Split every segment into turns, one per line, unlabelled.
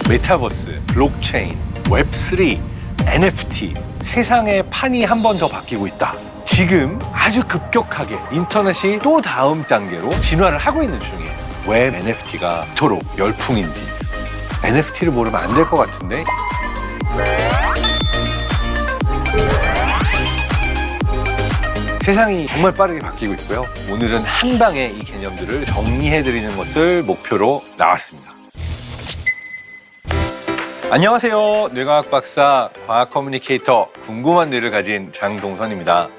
메타버스, 블록체인, 웹3, NFT, 세상의 판이 한 번 더 바뀌고 있다. 지금 아주 급격하게 인터넷이 또 다음 단계로 진화를 하고 있는 중이에요. 왜 NFT가 이토록 열풍인지. NFT를 모르면 안 될 것 같은데. 세상이 정말 빠르게 바뀌고 있고요. 오늘은 한 방에 이 개념들을 정리해드리는 것을 목표로 나왔습니다. 안녕하세요. 뇌과학 박사, 과학 커뮤니케이터, 궁금한 뇌를 가진 장동선입니다.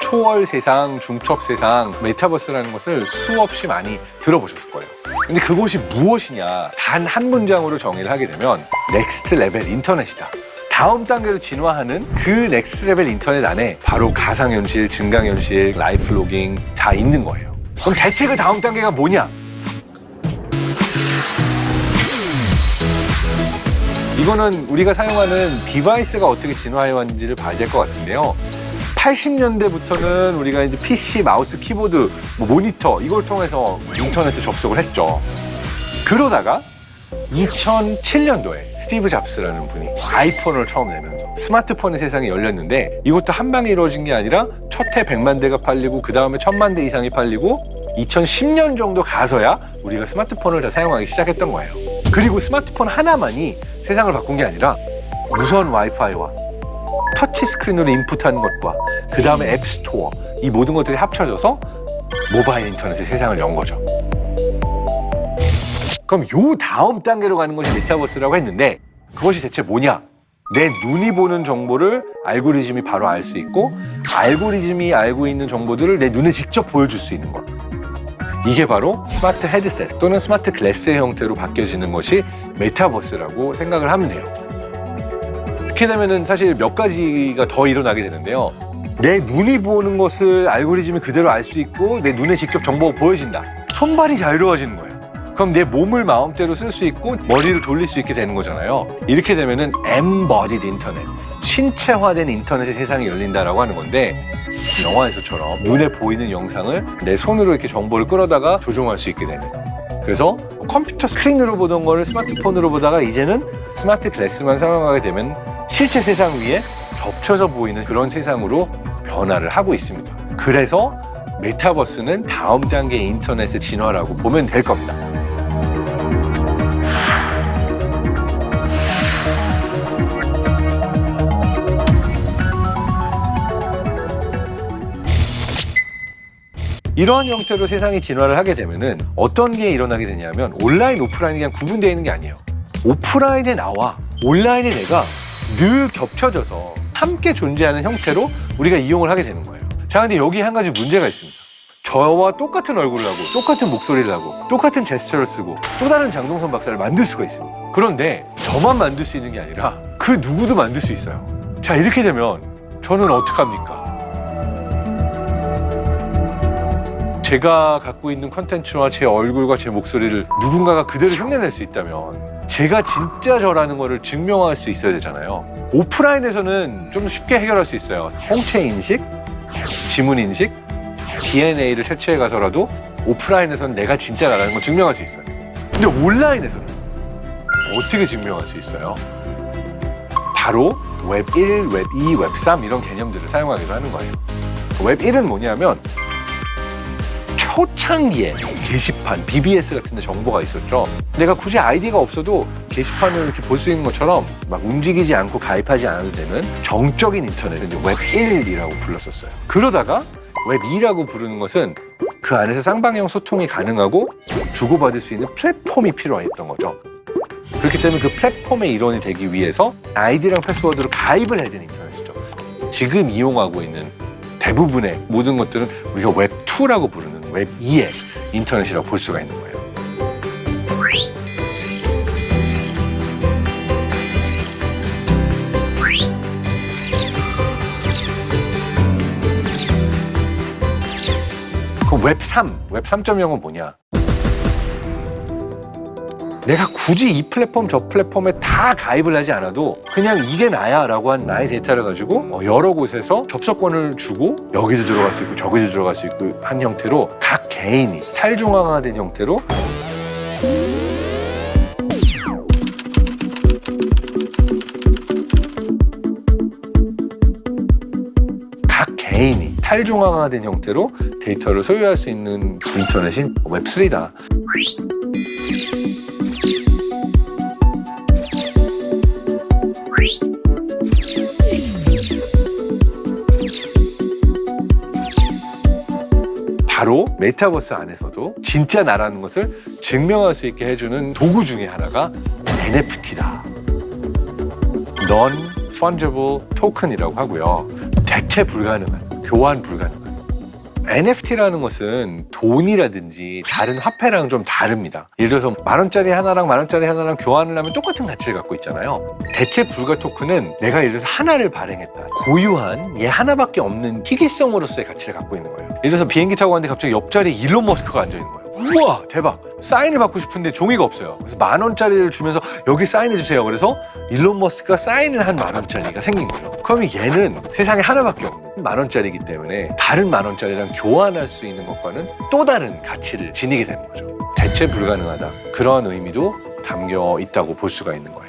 초월 세상, 중첩 세상, 메타버스라는 것을 수없이 많이 들어보셨을 거예요. 근데 그것이 무엇이냐, 단 한 문장으로 정의를 하게 되면 넥스트 레벨 인터넷이다. 다음 단계로 진화하는 그 넥스트 레벨 인터넷 안에 바로 가상현실, 증강현실, 라이프 로깅 다 있는 거예요. 그럼 대체 그 다음 단계가 뭐냐? 이거는 우리가 사용하는 디바이스가 어떻게 진화해 왔는지를 봐야 될 것 같은데요. 80년대부터는 우리가 이제 PC, 마우스, 키보드, 모니터 이걸 통해서 인터넷에 접속을 했죠. 그러다가 2007년도에 스티브 잡스라는 분이 아이폰을 처음 내면서 스마트폰의 세상이 열렸는데, 이것도 한 방에 이루어진 게 아니라 첫 해 100만 대가 팔리고 그 다음에 1000만 대 이상이 팔리고 2010년 정도 가서야 우리가 스마트폰을 다 사용하기 시작했던 거예요. 그리고 스마트폰 하나만이 세상을 바꾼 게 아니라 무선 와이파이와 터치 스크린으로 인풋하는 것과 그 다음에 앱스토어, 이 모든 것들이 합쳐져서 모바일 인터넷의 세상을 연 거죠. 그럼 요 다음 단계로 가는 것이 메타버스라고 했는데, 그것이 대체 뭐냐? 내 눈이 보는 정보를 알고리즘이 바로 알 수 있고, 알고리즘이 알고 있는 정보들을 내 눈에 직접 보여줄 수 있는 것. 이게 바로 스마트 헤드셋 또는 스마트 글래스의 형태로 바뀌어지는 것이 메타버스라고 생각을 하면 돼요. 이렇게 되면은 사실 몇 가지가 더 일어나게 되는데요. 내 눈이 보는 것을 알고리즘이 그대로 알 수 있고 내 눈에 직접 정보가 보여진다. 손발이 자유로워지는 거예요. 그럼 내 몸을 마음대로 쓸 수 있고 머리를 돌릴 수 있게 되는 거잖아요. 이렇게 되면은 embodied 인터넷, 신체화된 인터넷의 세상이 열린다라고 하는 건데, 영화에서처럼 눈에 보이는 영상을 내 손으로 이렇게 정보를 끌어다가 조종할 수 있게 되는. 그래서 컴퓨터 스크린으로 보던 거를 스마트폰으로 보다가 이제는 스마트 글래스만 사용하게 되면 실제 세상 위에 겹쳐져 보이는 그런 세상으로 변화를 하고 있습니다. 그래서 메타버스는 다음 단계의 인터넷의 진화라고 보면 될 겁니다. 이러한 형태로 세상이 진화를 하게 되면은 어떤 게 일어나게 되냐면, 온라인, 오프라인이 그냥 구분되어 있는 게 아니에요. 오프라인의 나와 온라인의 내가 늘 겹쳐져서 함께 존재하는 형태로 우리가 이용을 하게 되는 거예요. 자, 근데 여기 한 가지 문제가 있습니다. 저와 똑같은 얼굴을 하고 똑같은 목소리를 하고 똑같은 제스처를 쓰고 또 다른 장동선 박사를 만들 수가 있습니다. 그런데 저만 만들 수 있는 게 아니라 그 누구도 만들 수 있어요. 자, 이렇게 되면 저는 어떡합니까? 제가 갖고 있는 컨텐츠와 제 얼굴과 제 목소리를 누군가가 그대로 흉내낼 수 있다면 제가 진짜 저라는 거를 증명할 수 있어야 되잖아요. 오프라인에서는 좀 쉽게 해결할 수 있어요. 홍채 인식, 지문 인식, DNA를 채취해 가서라도 오프라인에서는 내가 진짜 나라는 걸 증명할 수 있어요. 근데 온라인에서는 어떻게 증명할 수 있어요? 바로 웹 1, 웹 2, 웹 3 이런 개념들을 사용하기로 하는 거예요. 웹 1은 뭐냐면 초창기에 게시판, BBS 같은 데 정보가 있었죠. 내가 굳이 아이디가 없어도 게시판을 이렇게 볼 수 있는 것처럼 막 움직이지 않고 가입하지 않아도 되는 정적인 인터넷을 이제 웹 1이라고 불렀었어요. 그러다가 웹 2라고 부르는 것은 그 안에서 쌍방향 소통이 가능하고 주고받을 수 있는 플랫폼이 필요했던 거죠. 그렇기 때문에 그 플랫폼의 일원이 되기 위해서 아이디랑 패스워드로 가입을 해야 되는 인터넷이죠. 지금 이용하고 있는 대부분의 모든 것들은 우리가 웹 2라고 부르는 웹 2의 인터넷이라고 볼 수가 있는 거예요. 그럼 웹 3, 웹 3.0은 뭐냐? 내가 굳이 이 플랫폼 저 플랫폼에 다 가입을 하지 않아도 그냥 이게 나야 라고 한 나의 데이터를 가지고 여러 곳에서 접속권을 주고 여기도 들어갈 수 있고 저기도 들어갈 수 있고 한 형태로 각 개인이 탈중앙화된 형태로 탈중앙화된 형태로 데이터를 소유할 수 있는 인터넷인 웹3다. 바로 메타버스 안에서도 진짜 나라는 것을 증명할 수 있게 해주는 도구 중에 하나가 NFT다. Non-Fungible Token이라고 하고요. 대체 불가능한, 교환 불가능한. NFT라는 것은 돈이라든지 다른 화폐랑 좀 다릅니다. 예를 들어서 만원짜리 하나랑 만원짜리 하나랑 교환을 하면 똑같은 가치를 갖고 있잖아요. 대체 불가 토큰은 내가 예를 들어서 하나를 발행했다. 고유한 얘 하나밖에 없는 희귀성으로서의 가치를 갖고 있는 거예요. 예를 들어서 비행기 타고 갔는데 갑자기 옆자리에 일론 머스크가 앉아있는 거예요. 우와 대박! 사인을 받고 싶은데 종이가 없어요. 그래서 만원짜리를 주면서 여기 사인해주세요. 그래서 일론 머스크가 사인을 한 만원짜리가 생긴 거죠. 그러면 얘는 세상에 하나밖에 없는 만원짜리이기 때문에 다른 만원짜리랑 교환할 수 있는 것과는 또 다른 가치를 지니게 되는 거죠. 대체 불가능하다. 그런 의미도 담겨 있다고 볼 수가 있는 거예요.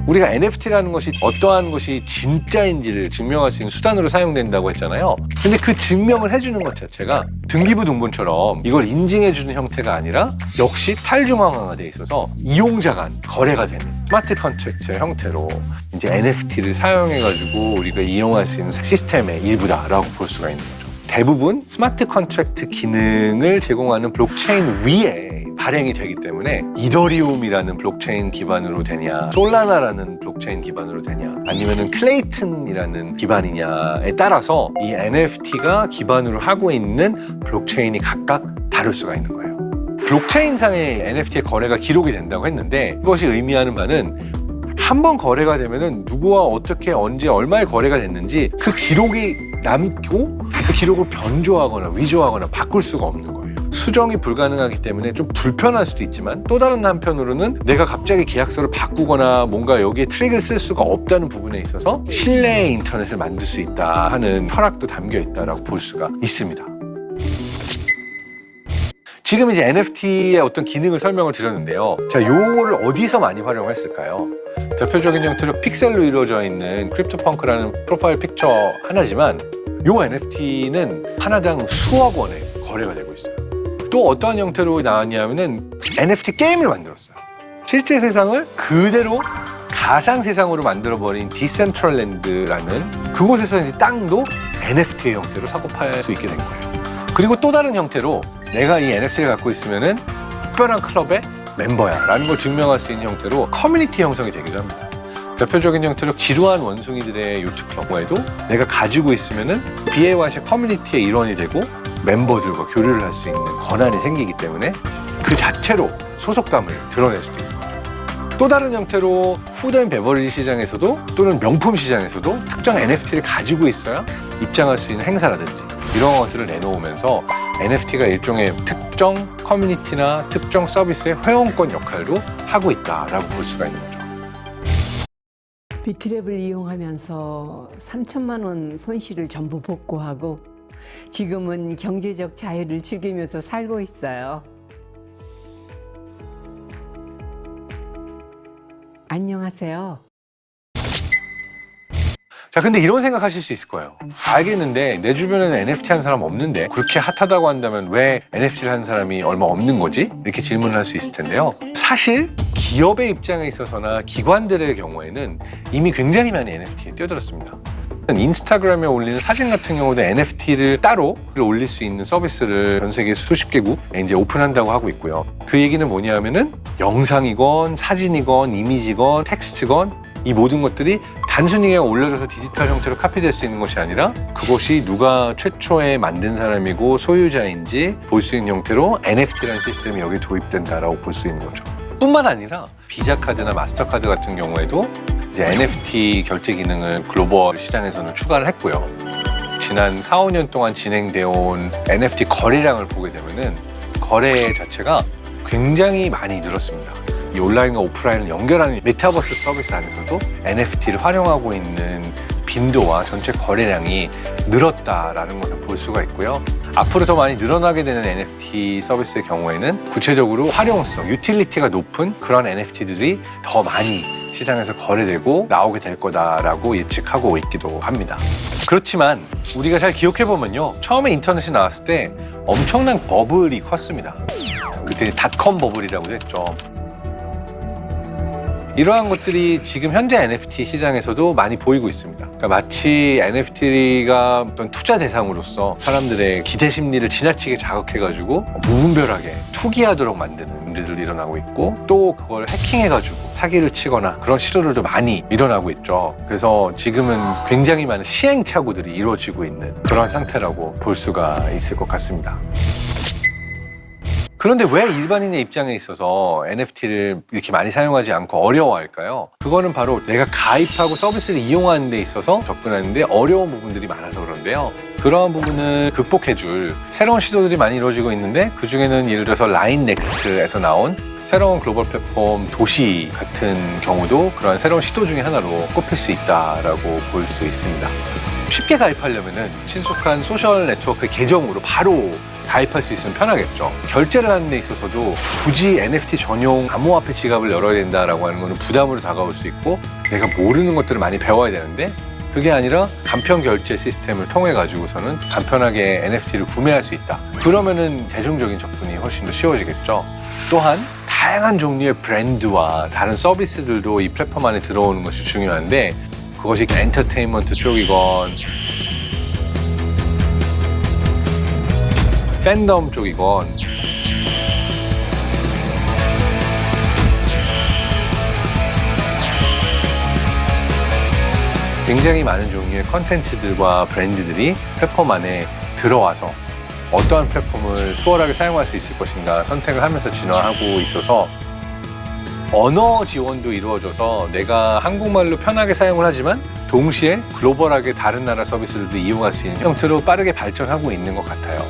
우리가 NFT라는 것이 어떠한 것이 진짜인지를 증명할 수 있는 수단으로 사용된다고 했잖아요. 근데 그 증명을 해주는 것 자체가 등기부 등본처럼 이걸 인증해주는 형태가 아니라 역시 탈중앙화되어 있어서 이용자 간 거래가 되는 스마트 컨트랙트의 형태로 이제 NFT를 사용해가지고 우리가 이용할 수 있는 시스템의 일부다라고 볼 수가 있는 거죠. 대부분 스마트 컨트랙트 기능을 제공하는 블록체인 위에 발행이 되기 때문에 이더리움이라는 블록체인 기반으로 되냐, 솔라나라는 블록체인 기반으로 되냐, 아니면은 클레이튼이라는 기반이냐에 따라서 이 NFT가 기반으로 하고 있는 블록체인이 각각 다를 수가 있는 거예요. 블록체인상의 NFT의 거래가 기록이 된다고 했는데 그것이 의미하는 바는 한 번 거래가 되면은 누구와 어떻게 언제 얼마에 거래가 됐는지 그 기록이 남고 그 기록을 변조하거나 위조하거나 바꿀 수가 없는 거예요. 수정이 불가능하기 때문에 좀 불편할 수도 있지만 또 다른 한편으로는 내가 갑자기 계약서를 바꾸거나 뭔가 여기에 트릭을 쓸 수가 없다는 부분에 있어서 신뢰의 인터넷을 만들 수 있다 하는 철학도 담겨 있다라고 볼 수가 있습니다. 지금 이제 NFT의 어떤 기능을 설명을 드렸는데요. 자, 요거를 어디서 많이 활용했을까요? 대표적인 형태로 픽셀로 이루어져 있는 크립토펑크라는 프로파일 픽처 하나지만 요 NFT는 하나당 수억 원에 거래가 되고 있어요. 또 어떠한 형태로 나왔냐면은 NFT 게임을 만들었어요. 실제 세상을 그대로 가상 세상으로 만들어버린 디센트럴랜드라는 그곳에서 이제 땅도 NFT의 형태로 사고 팔 수 있게 된 거예요. 그리고 또 다른 형태로 내가 이 NFT를 갖고 있으면은 특별한 클럽의 멤버야 라는 걸 증명할 수 있는 형태로 커뮤니티 형성이 되기도 합니다. 대표적인 형태로 지루한 원숭이들의 요트 경우에도 내가 가지고 있으면은 BAYC 커뮤니티의 일원이 되고 멤버들과 교류를 할 수 있는 권한이 생기기 때문에 그 자체로 소속감을 드러낼 수도 있는 거죠. 또 다른 형태로 푸드 앤 베버리지 시장에서도 또는 명품 시장에서도 특정 NFT를 가지고 있어야 입장할 수 있는 행사라든지 이런 것들을 내놓으면서 NFT가 일종의 특정 커뮤니티나 특정 서비스의 회원권 역할도 하고 있다라고 볼 수가 있는 거죠.
비트랩을 이용하면서 3천만 원 손실을 전부 복구하고 지금은 경제적 자유를 즐기면서 살고 있어요. 안녕하세요.
자, 근데 이런 생각하실 수 있을 거예요. 알겠는데 내 주변에는 NFT 한 사람 없는데 그렇게 핫하다고 한다면 왜 NFT를 한 사람이 얼마 없는 거지? 이렇게 질문을 할 수 있을 텐데요. 사실 기업의 입장에 있어서나 기관들의 경우에는 이미 굉장히 많이 NFT에 뛰어들었습니다. 인스타그램에 올리는 사진 같은 경우도 NFT를 따로 올릴 수 있는 서비스를 전 세계 수십 개국에 이제 오픈한다고 하고 있고요. 그 얘기는 뭐냐면은 영상이건 사진이건 이미지건 텍스트건 이 모든 것들이 단순히 그냥 올려져서 디지털 형태로 카피될 수 있는 것이 아니라 그것이 누가 최초에 만든 사람이고 소유자인지 볼 수 있는 형태로 NFT라는 시스템이 여기 도입된다라고 볼 수 있는 거죠. 뿐만 아니라 비자 카드나 마스터카드 같은 경우에도 이제 NFT 결제 기능을 글로벌 시장에서는 추가를 했고요. 지난 4, 5년 동안 진행되어 온 NFT 거래량을 보게 되면은 거래 자체가 굉장히 많이 늘었습니다. 이 온라인과 오프라인을 연결하는 메타버스 서비스 안에서도 NFT를 활용하고 있는 빈도와 전체 거래량이 늘었다라는 것을 볼 수가 있고요. 앞으로 더 많이 늘어나게 되는 NFT 서비스의 경우에는 구체적으로 활용성, 유틸리티가 높은 그런 NFT들이 더 많이 시장에서 거래되고 나오게 될 거다라고 예측하고 있기도 합니다. 그렇지만 우리가 잘 기억해보면요, 처음에 인터넷이 나왔을 때 엄청난 버블이 컸습니다. 그때 닷컴 버블이라고 했죠. 이러한 것들이 지금 현재 NFT 시장에서도 많이 보이고 있습니다. 그러니까 마치 NFT가 어떤 투자 대상으로서 사람들의 기대 심리를 지나치게 자극해가지고 무분별하게 투기하도록 만드는 일들이 일어나고 있고, 또 그걸 해킹해가지고 사기를 치거나 그런 시도들도 많이 일어나고 있죠. 그래서 지금은 굉장히 많은 시행착오들이 이루어지고 있는 그런 상태라고 볼 수가 있을 것 같습니다. 그런데 왜 일반인의 입장에 있어서 NFT를 이렇게 많이 사용하지 않고 어려워할까요? 그거는 바로 내가 가입하고 서비스를 이용하는 데 있어서 접근하는데 어려운 부분들이 많아서 그런데요. 그러한 부분을 극복해줄 새로운 시도들이 많이 이루어지고 있는데, 그중에는 예를 들어서 라인넥스트에서 나온 새로운 글로벌 플랫폼 도시 같은 경우도 그런 새로운 시도 중에 하나로 꼽힐 수 있다라고 볼 수 있습니다. 쉽게 가입하려면은 친숙한 소셜 네트워크 계정으로 바로 가입할 수 있으면 편하겠죠. 결제를 하는 데 있어서도 굳이 NFT 전용 암호화폐 지갑을 열어야 된다라고 하는 거는 부담으로 다가올 수 있고, 내가 모르는 것들을 많이 배워야 되는데, 그게 아니라 간편 결제 시스템을 통해 가지고서는 간편하게 NFT를 구매할 수 있다. 그러면은 대중적인 접근이 훨씬 더 쉬워지겠죠. 또한 다양한 종류의 브랜드와 다른 서비스들도 이 플랫폼 안에 들어오는 것이 중요한데, 그것이 엔터테인먼트 쪽이건 팬덤 쪽이건 굉장히 많은 종류의 컨텐츠들과 브랜드들이 플랫폼 안에 들어와서 어떠한 플랫폼을 수월하게 사용할 수 있을 것인가 선택을 하면서 진화하고 있어서, 언어 지원도 이루어져서 내가 한국말로 편하게 사용을 하지만 동시에 글로벌하게 다른 나라 서비스들도 이용할 수 있는 형태로 빠르게 발전하고 있는 것 같아요.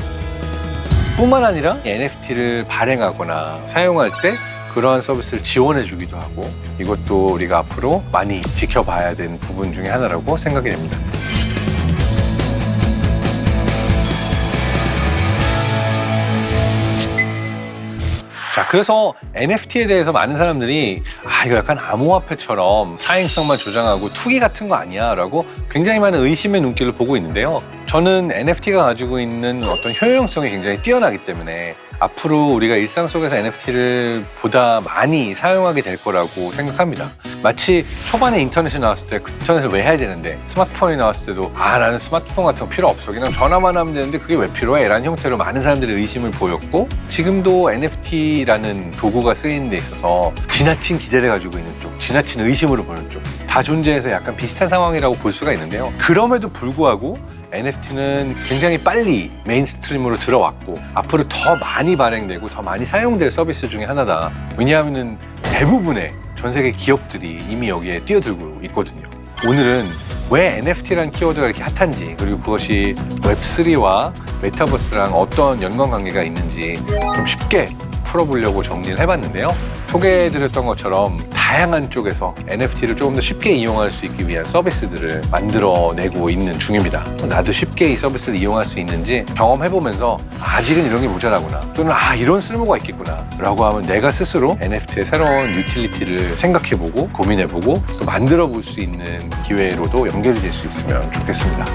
뿐만 아니라 NFT를 발행하거나 사용할 때 그러한 서비스를 지원해 주기도 하고, 이것도 우리가 앞으로 많이 지켜봐야 되는 부분 중에 하나라고 생각이 됩니다. 자, 그래서 NFT에 대해서 많은 사람들이 이거 약간 암호화폐처럼 사행성만 조장하고 투기 같은 거 아니야? 라고 굉장히 많은 의심의 눈길을 보고 있는데요. 저는 NFT가 가지고 있는 어떤 효용성이 굉장히 뛰어나기 때문에 앞으로 우리가 일상 속에서 NFT를 보다 많이 사용하게 될 거라고 생각합니다. 마치 초반에 인터넷이 나왔을 때 그 인터넷을 왜 해야 되는데, 스마트폰이 나왔을 때도 나는 스마트폰 같은 거 필요 없어, 그냥 전화만 하면 되는데 그게 왜 필요해? 라는 형태로 많은 사람들이 의심을 보였고, 지금도 NFT라는 도구가 쓰이는 데 있어서 지나친 기대를 가지고 있는 쪽, 지나친 의심으로 보는 쪽, 다 존재해서 약간 비슷한 상황이라고 볼 수가 있는데요. 그럼에도 불구하고 NFT는 굉장히 빨리 메인스트림으로 들어왔고, 앞으로 더 많이 발행되고 더 많이 사용될 서비스 중에 하나다. 왜냐하면 대부분의 전 세계 기업들이 이미 여기에 뛰어들고 있거든요. 오늘은 왜 NFT라는 키워드가 이렇게 핫한지, 그리고 그것이 웹3와 메타버스랑 어떤 연관관계가 있는지 좀 쉽게 풀어보려고 정리를 해봤는데요. 소개해드렸던 것처럼 다양한 쪽에서 NFT를 조금 더 쉽게 이용할 수 있기 위한 서비스들을 만들어내고 있는 중입니다. 나도 쉽게 이 서비스를 이용할 수 있는지 경험해보면서 아직은 이런 게 모자라구나, 또는 이런 쓸모가 있겠구나 라고 하면 내가 스스로 NFT의 새로운 유틸리티를 생각해보고 고민해보고 또 만들어볼 수 있는 기회로도 연결이 될 수 있으면 좋겠습니다.